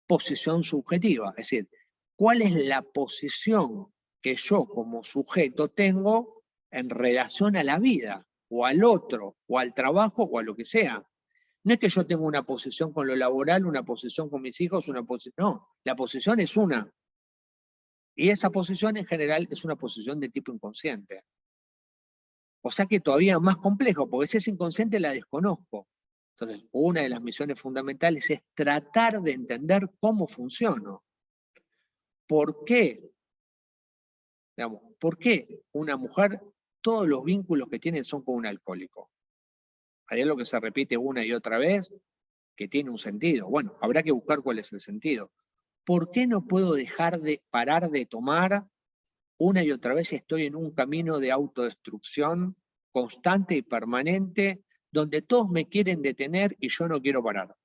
posición subjetiva. Es decir, ¿cuál es la posición que yo como sujeto tengo en relación a la vida, o al otro, o al trabajo, o a lo que sea? No es que yo tenga una posición con lo laboral, una posición con mis hijos, una posición... No, la posición es una. Y esa posición en general es una posición de tipo inconsciente. O sea que todavía más complejo, porque si es inconsciente la desconozco. Entonces, una de las misiones fundamentales es tratar de entender cómo funciono. ¿Por qué? Digamos, ¿por qué una mujer, todos los vínculos que tiene son con un alcohólico? Hay algo que se repite una y otra vez, que tiene un sentido. Bueno, habrá que buscar cuál es el sentido. ¿Por qué no puedo parar de tomar una y otra vez? Estoy en un camino de autodestrucción constante y permanente, donde todos me quieren detener y yo no quiero parar.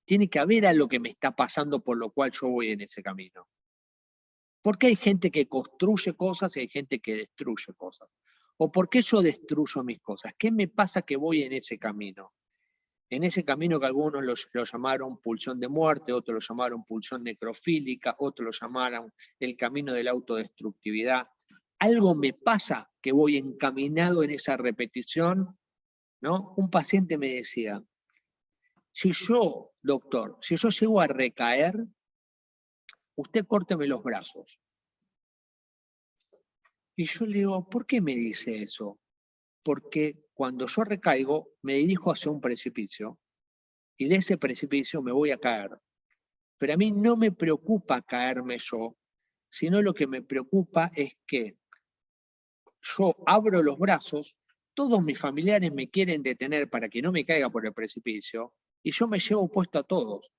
Tiene que haber algo que me está pasando por lo cual yo voy en ese camino. ¿Por qué hay gente que construye cosas y hay gente que destruye cosas? ¿O por qué yo destruyo mis cosas? ¿Qué me pasa que voy en ese camino? En ese camino que algunos lo llamaron pulsión de muerte, otros lo llamaron pulsión necrofílica, otros lo llamaron el camino de la autodestructividad. Algo me pasa que voy encaminado en esa repetición, ¿no? Un paciente me decía, si yo, doctor, si yo llego a recaer, usted córteme los brazos. Y yo le digo, ¿por qué me dice eso? Porque cuando yo recaigo, me dirijo hacia un precipicio, y de ese precipicio me voy a caer. Pero a mí no me preocupa caerme yo, sino lo que me preocupa es que yo abro los brazos, todos mis familiares me quieren detener para que no me caiga por el precipicio, y yo me llevo puesto a todos,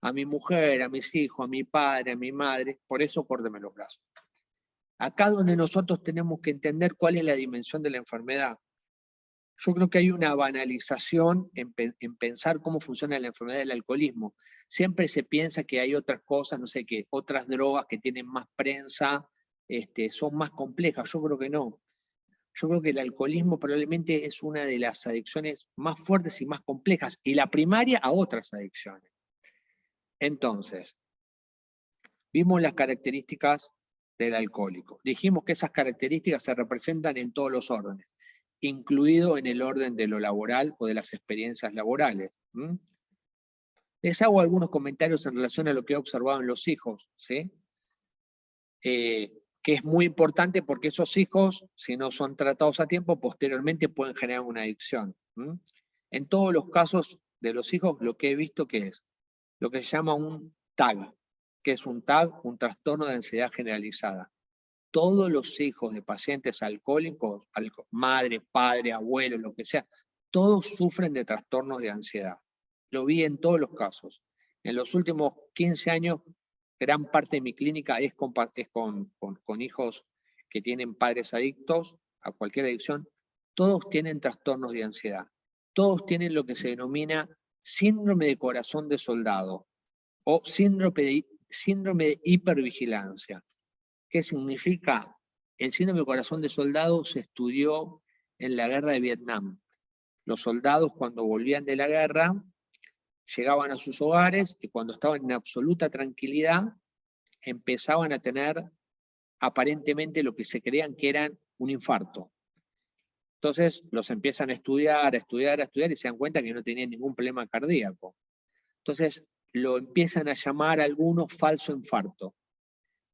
a mi mujer, a mis hijos, a mi padre, a mi madre, por eso córteme los brazos. Acá donde nosotros tenemos que entender cuál es la dimensión de la enfermedad. Yo creo que hay una banalización en pensar cómo funciona la enfermedad del alcoholismo. Siempre se piensa que hay otras cosas, no sé qué, otras drogas que tienen más prensa, son más complejas. Yo creo que no. Yo creo que el alcoholismo probablemente es una de las adicciones más fuertes y más complejas, y la primaria a otras adicciones. Entonces, vimos las características del alcohólico. Dijimos que esas características se representan en todos los órdenes, incluido en el orden de lo laboral o de las experiencias laborales. Les hago algunos comentarios en relación a lo que he observado en los hijos, ¿sí? Que es muy importante porque esos hijos, si no son tratados a tiempo, posteriormente pueden generar una adicción. En todos los casos de los hijos, lo que he visto que es lo que se llama un TAG. ¿Qué es un TAG? Un trastorno de ansiedad generalizada. Todos los hijos de pacientes alcohólicos, madre, padre, abuelo, lo que sea, todos sufren de trastornos de ansiedad. Lo vi en todos los casos. En los últimos 15 años, gran parte de mi clínica es con hijos que tienen padres adictos a cualquier adicción. Todos tienen trastornos de ansiedad. Todos tienen lo que se denomina síndrome de corazón de soldado o síndrome de hipervigilancia. ¿Qué significa? El síndrome de corazón de soldado se estudió en la guerra de Vietnam. Los soldados, cuando volvían de la guerra, llegaban a sus hogares y cuando estaban en absoluta tranquilidad, empezaban a tener aparentemente lo que se creían que eran un infarto. Entonces los empiezan a estudiar y se dan cuenta que no tenían ningún problema cardíaco. Entonces lo empiezan a llamar a algunos falso infarto.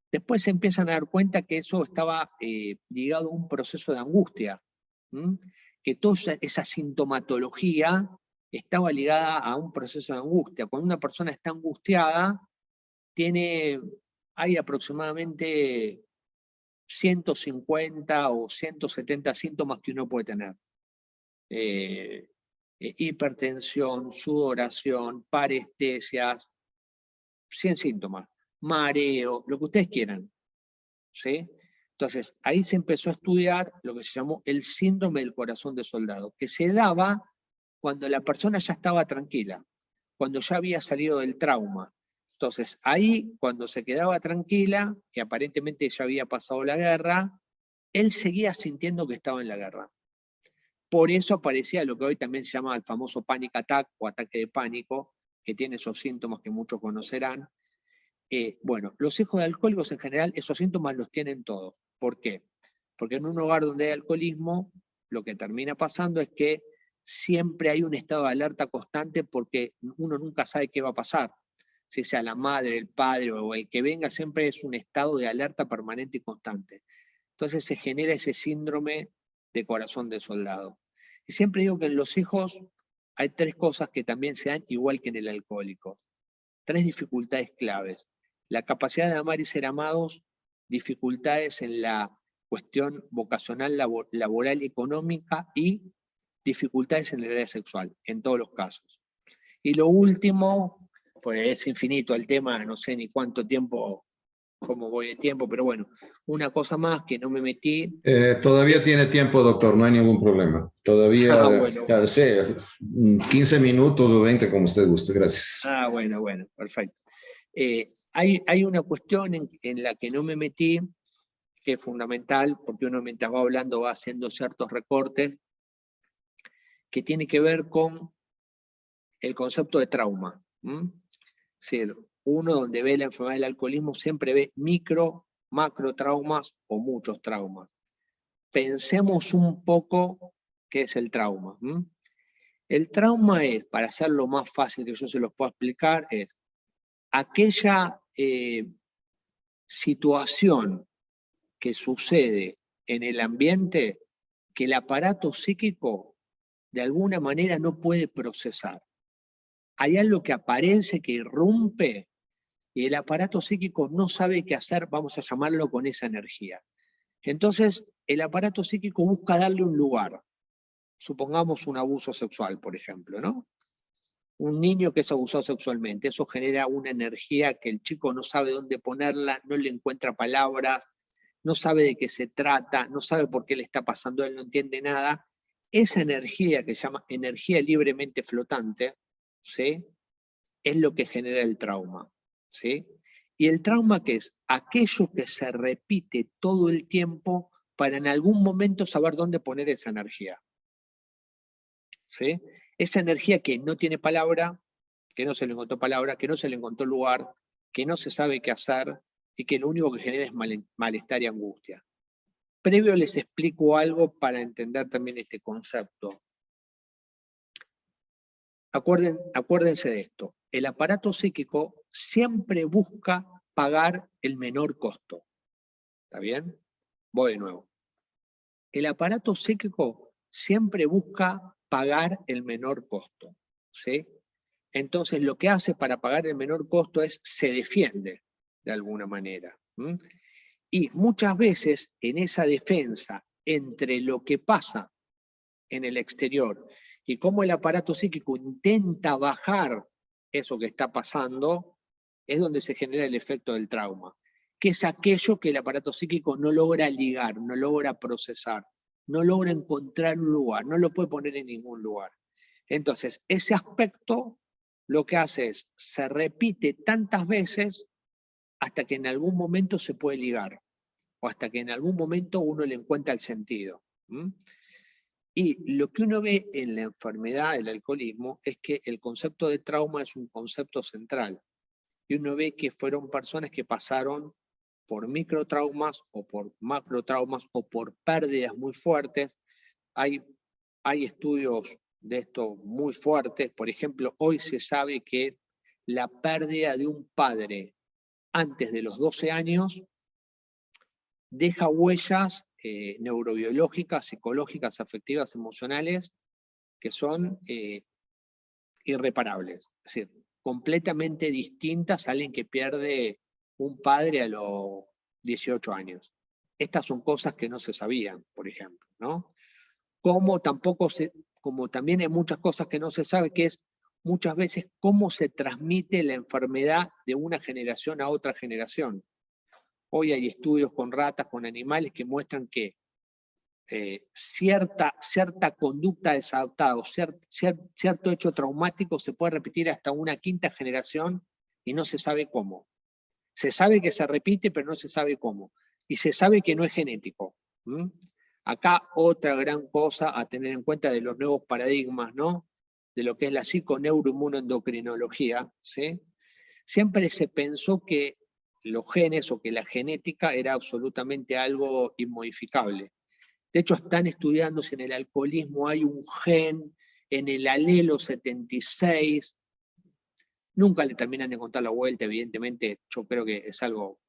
Después se empiezan a dar cuenta que eso estaba ligado a un proceso de angustia, que toda esa sintomatología estaba ligada a un proceso de angustia. Cuando una persona está angustiada, hay aproximadamente 150 o 170 síntomas que uno puede tener. Hipertensión, sudoración, parestesias, 100 síntomas, mareo, lo que ustedes quieran. ¿Sí? Entonces, ahí se empezó a estudiar lo que se llamó el síndrome del corazón de soldado, que se daba cuando la persona ya estaba tranquila, cuando ya había salido del trauma. Entonces, ahí, cuando se quedaba tranquila, que aparentemente ya había pasado la guerra, él seguía sintiendo que estaba en la guerra. Por eso aparecía lo que hoy también se llama el famoso panic attack o ataque de pánico, que tiene esos síntomas que muchos conocerán. Bueno, los hijos de alcohólicos en general, esos síntomas los tienen todos. ¿Por qué? Porque en un hogar donde hay alcoholismo, lo que termina pasando es que siempre hay un estado de alerta constante porque uno nunca sabe qué va a pasar. Si sea la madre, el padre o el que venga, siempre es un estado de alerta permanente y constante. Entonces se genera ese síndrome de corazón de soldado. Y siempre digo que en los hijos hay tres cosas que también se dan igual que en el alcohólico. Tres dificultades claves. La capacidad de amar y ser amados, dificultades en la cuestión vocacional, laboral y económica y dificultades en el área sexual, en todos los casos. Y lo último, pues es infinito el tema, no sé ni cuánto tiempo, cómo voy de tiempo, pero bueno, una cosa más que no me metí. Todavía tiene tiempo, doctor, no hay ningún problema. Todavía, Bueno. ya sé, 15 minutos o 20, como usted guste. Gracias. Bueno, perfecto. Hay una cuestión en la que no me metí, que es fundamental, porque uno mientras va hablando va haciendo ciertos recortes, que tiene que ver con el concepto de trauma. Sí, uno donde ve la enfermedad del alcoholismo siempre ve micro, macro traumas o muchos traumas. Pensemos un poco qué es el trauma. El trauma es, para hacerlo más fácil que yo se los pueda explicar, es aquella situación que sucede en el ambiente que el aparato psíquico de alguna manera no puede procesar. Hay algo que aparece, que irrumpe, y el aparato psíquico no sabe qué hacer, vamos a llamarlo, con esa energía. Entonces, el aparato psíquico busca darle un lugar. Supongamos un abuso sexual, por ejemplo, ¿no? Un niño que es abusado sexualmente, eso genera una energía que el chico no sabe dónde ponerla, no le encuentra palabras, no sabe de qué se trata, no sabe por qué le está pasando, él no entiende nada. Esa energía que se llama energía libremente flotante, ¿sí? Es lo que genera el trauma, ¿sí? Y el trauma, ¿qué es? Aquello que se repite todo el tiempo para en algún momento saber dónde poner esa energía, ¿sí? Esa energía que no tiene palabra, que no se le encontró palabra, que no se le encontró lugar, que no se sabe qué hacer y que lo único que genera es malestar y angustia. Previo les explico algo para entender también este concepto. Acuérdense de esto. El aparato psíquico siempre busca pagar el menor costo. ¿Está bien? Voy de nuevo. El aparato psíquico siempre busca pagar el menor costo. ¿Sí? Entonces lo que hace para pagar el menor costo es se defiende de alguna manera. Y muchas veces en esa defensa entre lo que pasa en el exterior y cómo el aparato psíquico intenta bajar eso que está pasando, es donde se genera el efecto del trauma, que es aquello que el aparato psíquico no logra ligar, no logra procesar, no logra encontrar un lugar, no lo puede poner en ningún lugar. Entonces, ese aspecto lo que hace es, se repite tantas veces hasta que en algún momento se puede ligar, o hasta que en algún momento uno le encuentra el sentido. Y lo que uno ve en la enfermedad del alcoholismo es que el concepto de trauma es un concepto central. Y uno ve que fueron personas que pasaron por microtraumas o por macrotraumas o por pérdidas muy fuertes. Hay estudios de esto muy fuertes. Por ejemplo, hoy se sabe que la pérdida de un padre antes de los 12 años deja huellas neurobiológicas, psicológicas, afectivas, emocionales, que son irreparables. Es decir, completamente distintas a alguien que pierde un padre a los 18 años. Estas son cosas que no se sabían, por ejemplo, ¿no? Como también hay muchas cosas que no se sabe, que es muchas veces cómo se transmite la enfermedad de una generación a otra generación. Hoy hay estudios con ratas, con animales, que muestran que cierta conducta desadaptada o cierto hecho traumático se puede repetir hasta una quinta generación y no se sabe cómo. Se sabe que se repite, pero no se sabe cómo. Y se sabe que no es genético. Acá otra gran cosa a tener en cuenta de los nuevos paradigmas, ¿no? De lo que es la psiconeuroinmunoendocrinología, ¿sí? Siempre se pensó que los genes o que la genética era absolutamente algo inmodificable. De hecho, están estudiando si en el alcoholismo hay un gen, en el alelo 76. Nunca le terminan de contar la vuelta, evidentemente, yo creo que es algo,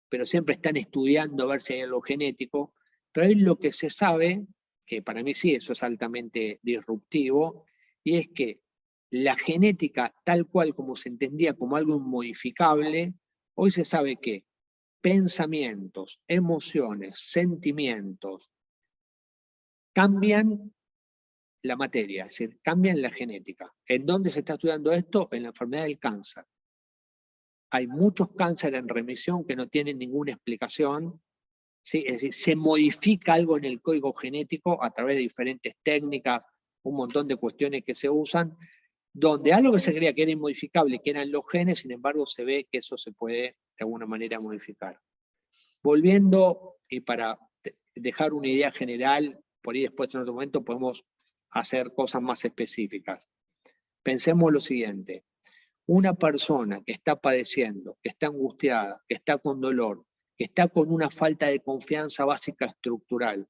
pero siempre están estudiando a ver si hay algo genético. Pero es lo que se sabe, que para mí sí, eso es altamente disruptivo, y es que la genética, tal cual como se entendía como algo inmodificable, hoy se sabe que pensamientos, emociones, sentimientos, cambian la materia, es decir, cambian la genética. ¿En dónde se está estudiando esto? En la enfermedad del cáncer. Hay muchos cánceres en remisión que no tienen ninguna explicación, ¿sí? Es decir, se modifica algo en el código genético a través de diferentes técnicas, un montón de cuestiones que se usan, donde algo que se creía que era inmodificable, que eran los genes, sin embargo se ve que eso se puede de alguna manera modificar. Volviendo, y para dejar una idea general, por ahí después en otro momento podemos hacer cosas más específicas. Pensemos lo siguiente: una persona que está padeciendo, que está angustiada, que está con dolor, que está con una falta de confianza básica estructural,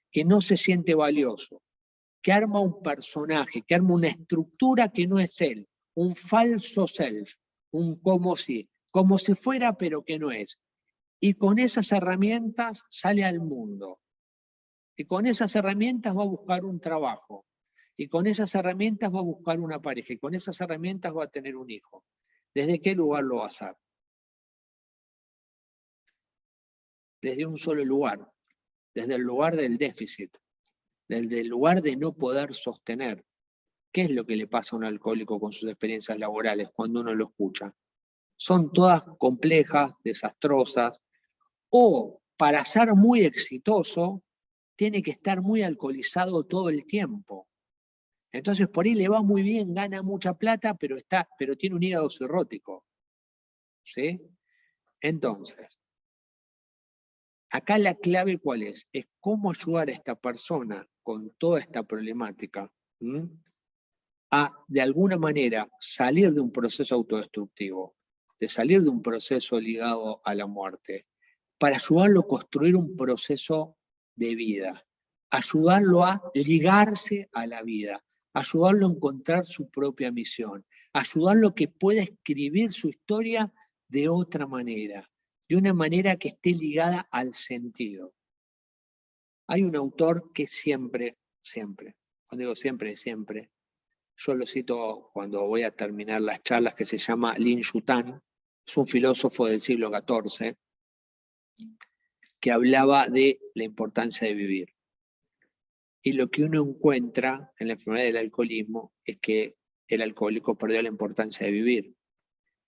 que no se siente valioso, que arma un personaje, que arma una estructura que no es él, un falso self, un como si fuera pero que no es. Y con esas herramientas sale al mundo. Y con esas herramientas va a buscar un trabajo. Y con esas herramientas va a buscar una pareja. Y con esas herramientas va a tener un hijo. ¿Desde qué lugar lo va a hacer? Desde un solo lugar. Desde el lugar del déficit. Desde el lugar de no poder sostener. ¿Qué es lo que le pasa a un alcohólico con sus experiencias laborales cuando uno lo escucha? Son todas complejas, desastrosas, o para ser muy exitoso, tiene que estar muy alcoholizado todo el tiempo. Entonces por ahí le va muy bien, gana mucha plata, pero tiene un hígado cirrótico. ¿Sí? Entonces, acá la clave ¿cuál es? Es cómo ayudar a esta persona con toda esta problemática a, de alguna manera, salir de un proceso autodestructivo. de salir de un proceso ligado a la muerte, para ayudarlo a construir un proceso de vida, ayudarlo a ligarse a la vida, ayudarlo a encontrar su propia misión, ayudarlo a que pueda escribir su historia de otra manera, de una manera que esté ligada al sentido. Hay un autor que siempre, cuando digo siempre, yo lo cito cuando voy a terminar las charlas, que se llama Lin Yutang, es un filósofo del siglo XIV, que hablaba de la importancia de vivir. Y lo que uno encuentra en la enfermedad del alcoholismo es que el alcohólico perdió la importancia de vivir.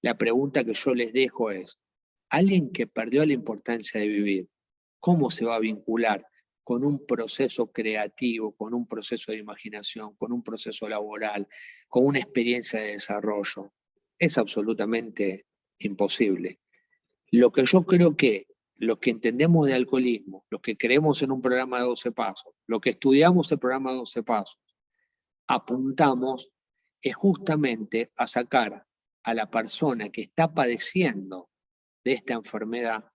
La pregunta que yo les dejo es, alguien que perdió la importancia de vivir, ¿cómo se va a vincular con un proceso creativo, con un proceso de imaginación, con un proceso laboral, con una experiencia de desarrollo? Es absolutamente imposible. Lo que yo creo que los que entendemos de alcoholismo, los que creemos en un programa de 12 pasos, los que estudiamos el programa de 12 pasos, apuntamos es justamente a sacar a la persona que está padeciendo de esta enfermedad,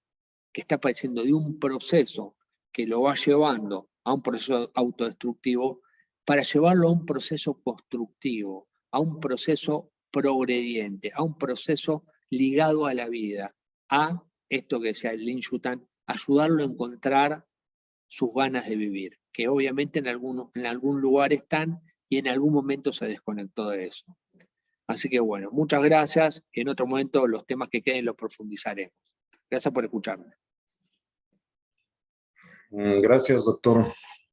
que está padeciendo de un proceso que lo va llevando a un proceso autodestructivo, para llevarlo a un proceso constructivo, a un proceso progrediente, a un proceso ligado a la vida, a esto que decía el Lin Yutang, ayudarlo a encontrar sus ganas de vivir, que obviamente en algún lugar están y en algún momento se desconectó de eso. Así que bueno, muchas gracias. En otro momento los temas que queden los profundizaremos. Gracias por escucharme. Gracias, doctor.